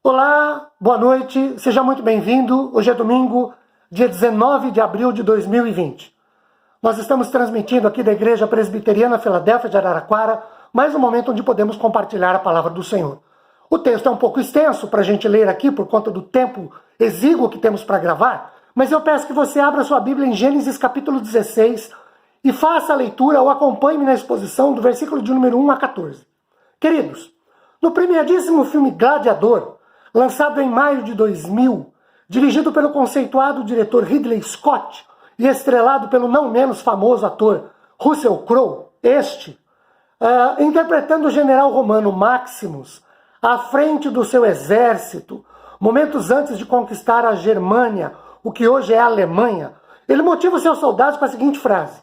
Olá, boa noite, seja muito bem-vindo. Hoje é domingo, dia 19 de abril de 2020. Nós estamos transmitindo aqui da Igreja Presbiteriana Filadélfia de Araraquara, mais um momento onde podemos compartilhar a palavra do Senhor. O texto é um pouco extenso para a gente ler aqui por conta do tempo exíguo que temos para gravar, mas eu peço que você abra sua Bíblia em Gênesis capítulo 16 e faça a leitura ou acompanhe-me na exposição do versículo de número 1 a 14. Queridos, no premiadíssimo filme Gladiador, lançado em maio de 2000, dirigido pelo conceituado diretor Ridley Scott e estrelado pelo não menos famoso ator Russell Crowe, interpretando o general romano Maximus à frente do seu exército, momentos antes de conquistar a Germânia, o que hoje é a Alemanha, ele motiva os seus soldados com a seguinte frase: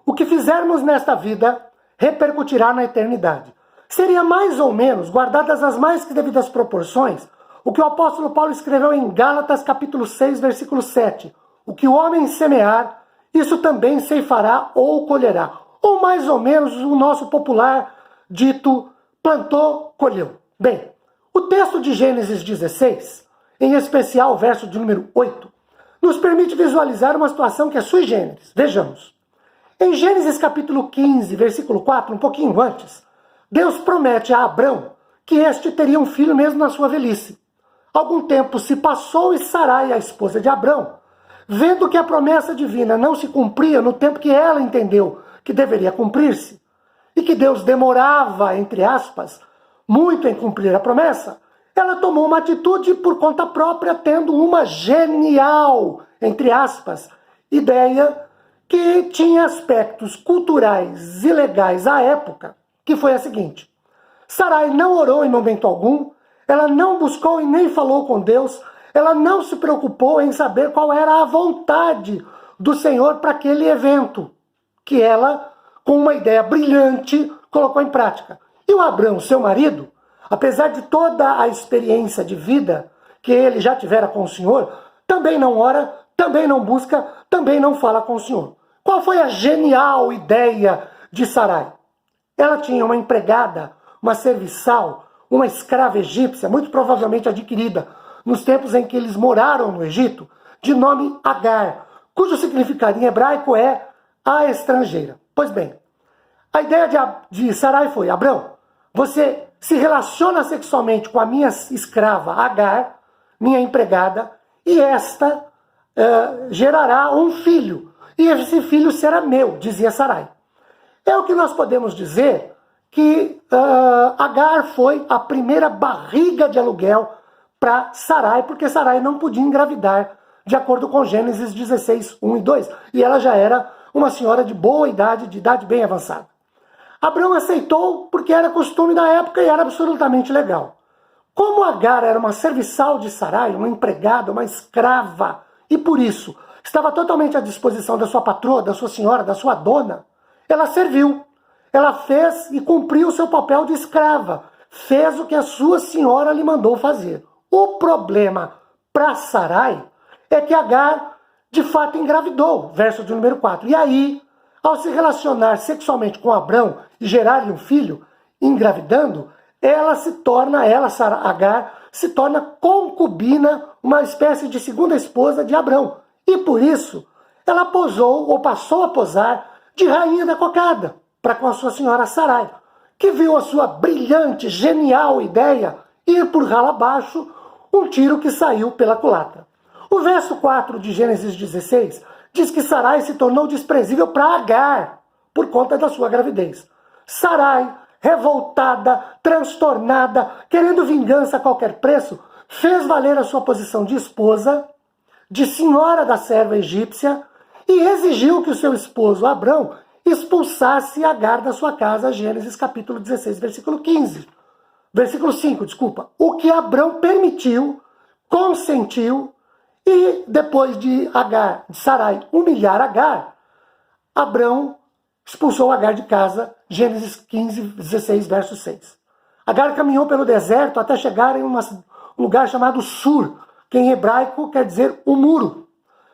"O que fizermos nesta vida repercutirá na eternidade." Seria mais ou menos, guardadas as mais que devidas proporções, o que o apóstolo Paulo escreveu em Gálatas capítulo 6, versículo 7. "O que o homem semear, isso também ceifará ou colherá." Ou mais ou menos o nosso popular dito plantou, colheu. Bem, o texto de Gênesis 16, em especial o verso de número 8, nos permite visualizar uma situação que é sui generis. Vejamos. Em Gênesis capítulo 15, versículo 4, um pouquinho antes, Deus promete a Abrão que este teria um filho mesmo na sua velhice. Algum tempo se passou e Sarai, a esposa de Abrão, vendo que a promessa divina não se cumpria no tempo que ela entendeu que deveria cumprir-se, e que Deus demorava, entre aspas, muito em cumprir a promessa, ela tomou uma atitude por conta própria, tendo uma genial, entre aspas, ideia que tinha aspectos culturais e legais à época, que foi a seguinte: Sarai não orou em momento algum, ela não buscou e nem falou com Deus, ela não se preocupou em saber qual era a vontade do Senhor para aquele evento, que ela, com uma ideia brilhante, colocou em prática. E o Abrão, seu marido, apesar de toda a experiência de vida que ele já tivera com o Senhor, também não ora, também não busca, também não fala com o Senhor. Qual foi a genial ideia de Sarai? Ela tinha uma empregada, uma serviçal, uma escrava egípcia, muito provavelmente adquirida nos tempos em que eles moraram no Egito, de nome Agar, cujo significado em hebraico é a estrangeira. Pois bem, a ideia de Sarai foi: Abrão, você se relaciona sexualmente com a minha escrava Agar, minha empregada, e esta gerará um filho, e esse filho será meu, dizia Sarai. É o que nós podemos dizer que Agar foi a primeira barriga de aluguel para Sarai, porque Sarai não podia engravidar, de acordo com Gênesis 16, 1 e 2. E ela já era uma senhora de boa idade, de idade bem avançada. Abrão aceitou porque era costume da época e era absolutamente legal. Como Agar era uma serviçal de Sarai, uma empregada, uma escrava, e por isso estava totalmente à disposição da sua patroa, da sua senhora, da sua dona, ela serviu. Ela fez e cumpriu o seu papel de escrava. Fez o que a sua senhora lhe mandou fazer. O problema para Sarai é que Agar, de fato, engravidou. Verso de número 4. E aí, ao se relacionar sexualmente com Abrão e gerar-lhe um filho, engravidando, Agar, se torna concubina, uma espécie de segunda esposa de Abrão. E por isso, ela posou, ou passou a posar, de rainha da cocada, para com a sua senhora Sarai, que viu a sua brilhante, genial ideia ir por ralo abaixo, um tiro que saiu pela culatra. O verso 4 de Gênesis 16 diz que Sarai se tornou desprezível para Agar, por conta da sua gravidez. Sarai, revoltada, transtornada, querendo vingança a qualquer preço, fez valer a sua posição de esposa, de senhora da serva egípcia, e exigiu que o seu esposo Abrão expulsasse Agar da sua casa, Gênesis capítulo 16, versículo 15. Versículo 5, desculpa. O que Abrão permitiu, consentiu, e depois de Sarai humilhar Agar, Abrão expulsou Agar de casa, Gênesis 15, 16, verso 6. Agar caminhou pelo deserto até chegar em um lugar chamado Sur, que em hebraico quer dizer o muro.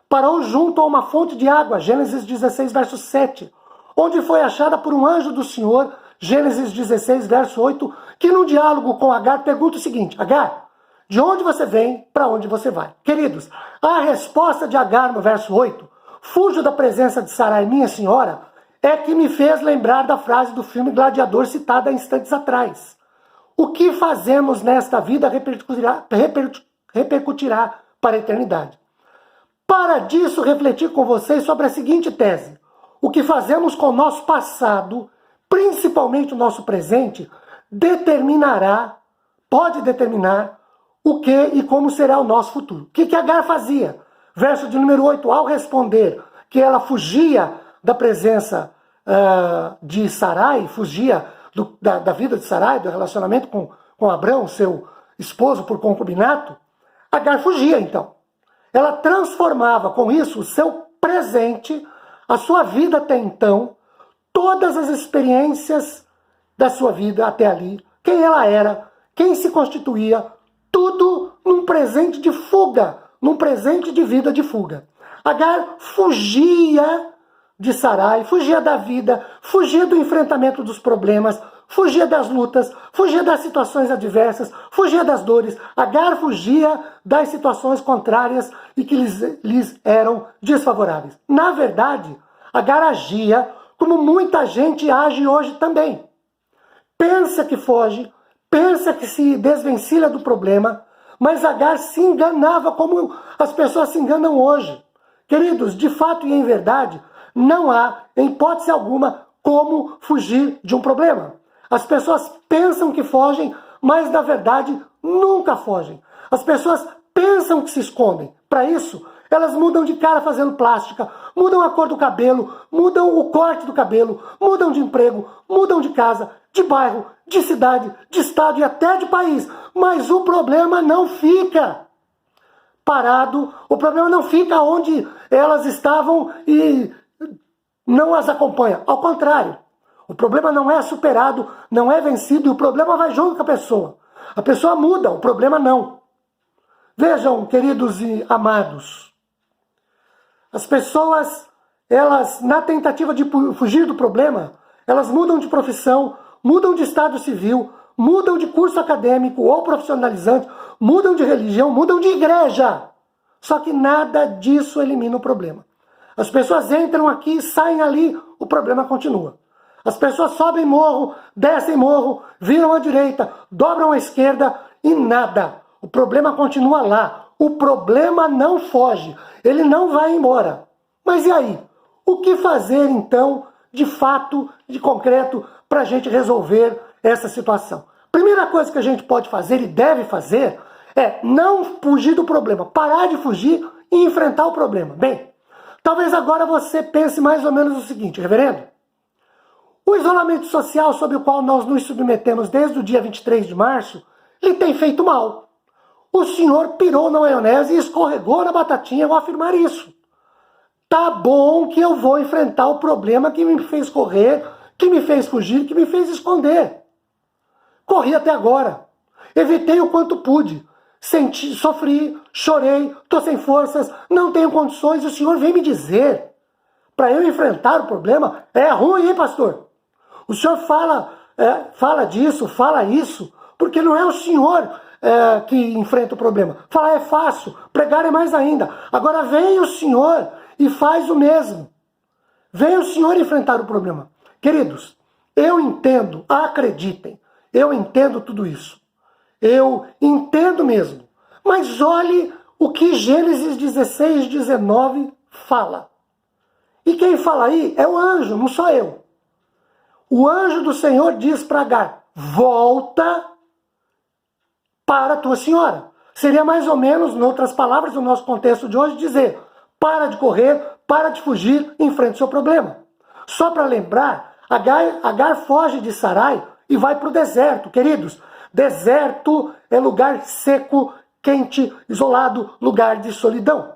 Parou junto a uma fonte de água, Gênesis 16, verso 7, onde foi achada por um anjo do Senhor, Gênesis 16, verso 8, que num diálogo com Agar pergunta o seguinte: Agar, de onde você vem, para onde você vai. Queridos, a resposta de Agar no verso 8, fujo da presença de Sarai, minha senhora, é que me fez lembrar da frase do filme Gladiador citada há instantes atrás. O que fazemos nesta vida repercutirá para a eternidade. Para disso, refletir com vocês sobre a seguinte tese. O que fazemos com o nosso passado, principalmente o nosso presente, pode determinar o que e como será o nosso futuro. O que Agar fazia? Verso de número 8, ao responder que ela fugia da presença de Sarai, fugia da vida de Sarai, do relacionamento com Abrão, seu esposo por concubinato, Agar fugia então. Ela transformava com isso o seu presente, a sua vida até então, todas as experiências da sua vida até ali, quem ela era, quem se constituía, tudo num presente de fuga, num presente de vida de fuga. Agar fugia de Sarai, fugia da vida, fugia do enfrentamento dos problemas, fugia das lutas, fugia das situações adversas, fugia das dores. Agar fugia das situações contrárias e que lhes eram desfavoráveis. Na verdade, Agar agia como muita gente age hoje também. Pensa que foge, pensa que se desvencilha do problema, mas Agar se enganava como as pessoas se enganam hoje. Queridos, de fato e em verdade, não há, em hipótese alguma, como fugir de um problema. As pessoas pensam que fogem, mas na verdade nunca fogem. As pessoas pensam que se escondem. Para isso, elas mudam de cara fazendo plástica, mudam a cor do cabelo, mudam o corte do cabelo, mudam de emprego, mudam de casa, de bairro, de cidade, de estado e até de país. Mas o problema não fica parado, o problema não fica onde elas estavam e não as acompanha. Ao contrário, o problema não é superado, não é vencido e o problema vai junto com a pessoa. A pessoa muda, o problema não. Vejam, queridos e amados, as pessoas, elas, na tentativa de fugir do problema, elas mudam de profissão, mudam de estado civil, mudam de curso acadêmico ou profissionalizante, mudam de religião, mudam de igreja. Só que nada disso elimina o problema. As pessoas entram aqui, saem ali, o problema continua. As pessoas sobem morro, descem morro, viram à direita, dobram à esquerda e nada. O problema continua lá. O problema não foge. Ele não vai embora. Mas e aí? O que fazer então, de fato, de concreto, para a gente resolver essa situação? Primeira coisa que a gente pode fazer e deve fazer é não fugir do problema. Parar de fugir e enfrentar o problema. Bem, talvez agora você pense mais ou menos o seguinte, reverendo. O isolamento social sobre o qual nós nos submetemos desde o dia 23 de março, lhe tem feito mal. O senhor pirou na maionese e escorregou na batatinha ao afirmar isso. Tá bom que eu vou enfrentar o problema que me fez correr, que me fez fugir, que me fez esconder. Corri até agora. Evitei o quanto pude. Sofri, chorei, tô sem forças, não tenho condições. O senhor vem me dizer para eu enfrentar o problema? É ruim, hein, pastor? O senhor fala disso, fala isso, porque não é o senhor que enfrenta o problema. Falar é fácil, pregar é mais ainda. Agora vem o senhor e faz o mesmo. Vem o senhor enfrentar o problema. Queridos, eu entendo, acreditem, eu entendo tudo isso. Eu entendo mesmo. Mas olhe o que Gênesis 16, 19 fala. E quem fala aí é o anjo, não sou eu. O anjo do Senhor diz para Agar, volta para a tua senhora. Seria mais ou menos, em outras palavras, no nosso contexto de hoje, dizer, para de correr, para de fugir, enfrente o seu problema. Só para lembrar, Agar foge de Sarai e vai para o deserto. Queridos, deserto é lugar seco, quente, isolado, lugar de solidão.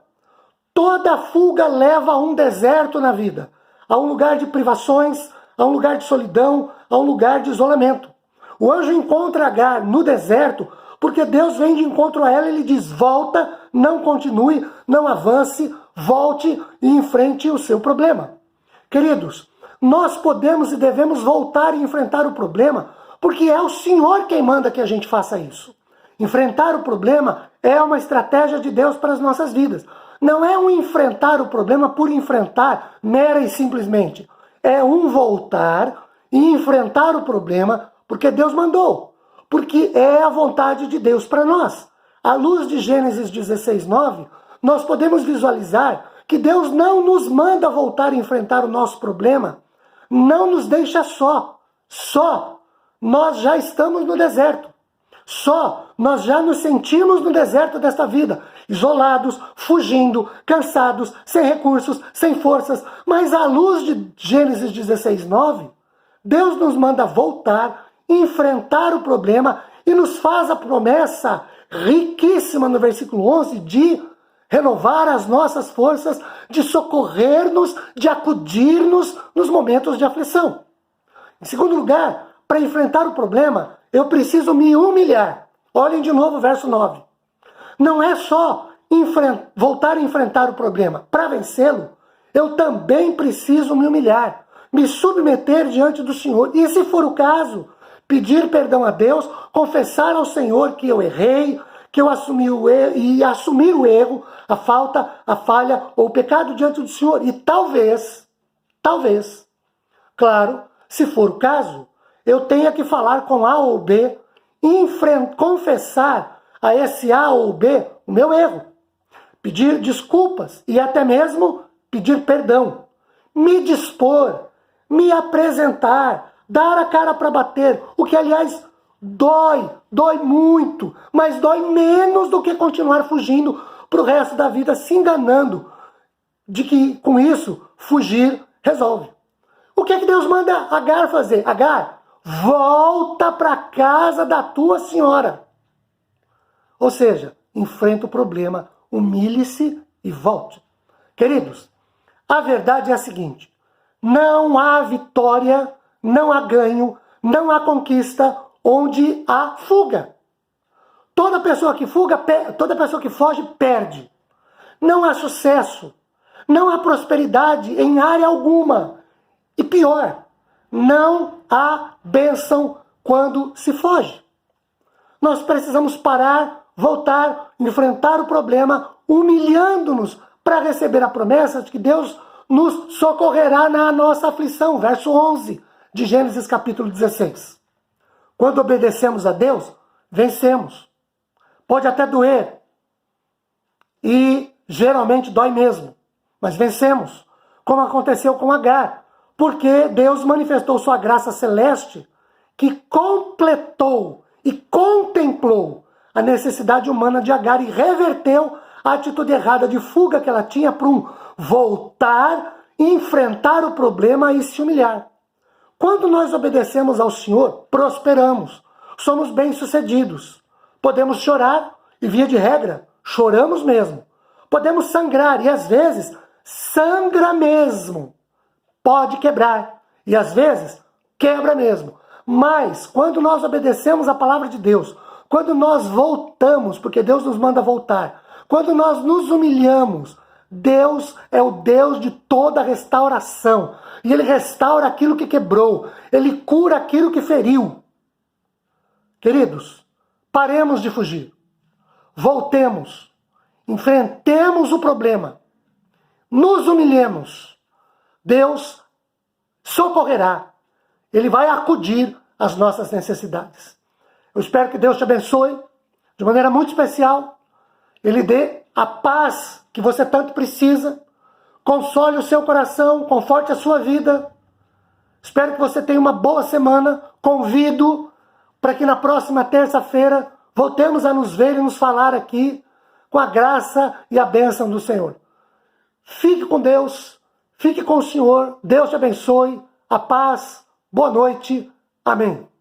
Toda fuga leva a um deserto na vida, a um lugar de privações, a um lugar de solidão, a um lugar de isolamento. O anjo encontra Agar no deserto porque Deus vem de encontro a ela e lhe diz, volta, não continue, não avance, volte e enfrente o seu problema. Queridos, nós podemos e devemos voltar e enfrentar o problema porque é o Senhor quem manda que a gente faça isso. Enfrentar o problema é uma estratégia de Deus para as nossas vidas. Não é um enfrentar o problema por enfrentar, mera e simplesmente. É um voltar e enfrentar o problema porque Deus mandou. Porque é a vontade de Deus para nós. À luz de Gênesis 16:9, nós podemos visualizar que Deus não nos manda voltar e enfrentar o nosso problema, não nos deixa só. Nós já estamos no deserto. Nós já nos sentimos no deserto desta vida, isolados, fugindo, cansados, sem recursos, sem forças. Mas à luz de Gênesis 16:9, Deus nos manda voltar, enfrentar o problema e nos faz a promessa riquíssima no versículo 11 de renovar as nossas forças, de socorrer-nos, de acudir-nos nos momentos de aflição. Em segundo lugar, para enfrentar o problema, eu preciso me humilhar. Olhem de novo o verso 9. Não é só voltar a enfrentar o problema. Para vencê-lo, eu também preciso me humilhar, me submeter diante do Senhor. E se for o caso, pedir perdão a Deus, confessar ao Senhor que eu errei, que eu assumi o erro, e assumir o erro, a falta, a falha ou o pecado diante do Senhor. E talvez, claro, se for o caso, eu tenha que falar com A ou B, confessar a esse A ou B o meu erro, pedir desculpas e até mesmo pedir perdão, me dispor, me apresentar, dar a cara para bater, o que aliás dói muito, mas dói menos do que continuar fugindo para o resto da vida, se enganando de que com isso fugir resolve. O que é que Deus manda Agar fazer? Agar, volta para casa da tua senhora. Ou seja, enfrenta o problema, humilhe-se e volte. Queridos, a verdade é a seguinte: não há vitória, não há ganho, não há conquista onde há fuga. Toda pessoa que foge perde. Não há sucesso, não há prosperidade em área alguma. E pior, não há bênção quando se foge. Nós precisamos parar, voltar, enfrentar o problema, humilhando-nos para receber a promessa de que Deus nos socorrerá na nossa aflição. Verso 11 de Gênesis capítulo 16. Quando obedecemos a Deus, vencemos. Pode até doer. E geralmente dói mesmo. Mas vencemos. Como aconteceu com Agar. Porque Deus manifestou sua graça celeste que completou e contemplou a necessidade humana de Agar e reverteu a atitude errada de fuga que ela tinha para um voltar, enfrentar o problema e se humilhar. Quando nós obedecemos ao Senhor, prosperamos, somos bem-sucedidos. Podemos chorar, e via de regra, choramos mesmo. Podemos sangrar, e às vezes, sangra mesmo. Pode quebrar, e às vezes, quebra mesmo. Mas, quando nós obedecemos a palavra de Deus, quando nós voltamos, porque Deus nos manda voltar, quando nós nos humilhamos, Deus é o Deus de toda restauração. E Ele restaura aquilo que quebrou. Ele cura aquilo que feriu. Queridos, paremos de fugir. Voltemos. Enfrentemos o problema. Nos humilhemos. Deus socorrerá. Ele vai acudir às nossas necessidades. Eu espero que Deus te abençoe de maneira muito especial. Ele dê a paz que você tanto precisa. Console o seu coração, conforte a sua vida. Espero que você tenha uma boa semana. Convido para que na próxima terça-feira voltemos a nos ver e nos falar aqui com a graça e a bênção do Senhor. Fique com Deus, fique com o Senhor. Deus te abençoe. A paz. Boa noite. Amém.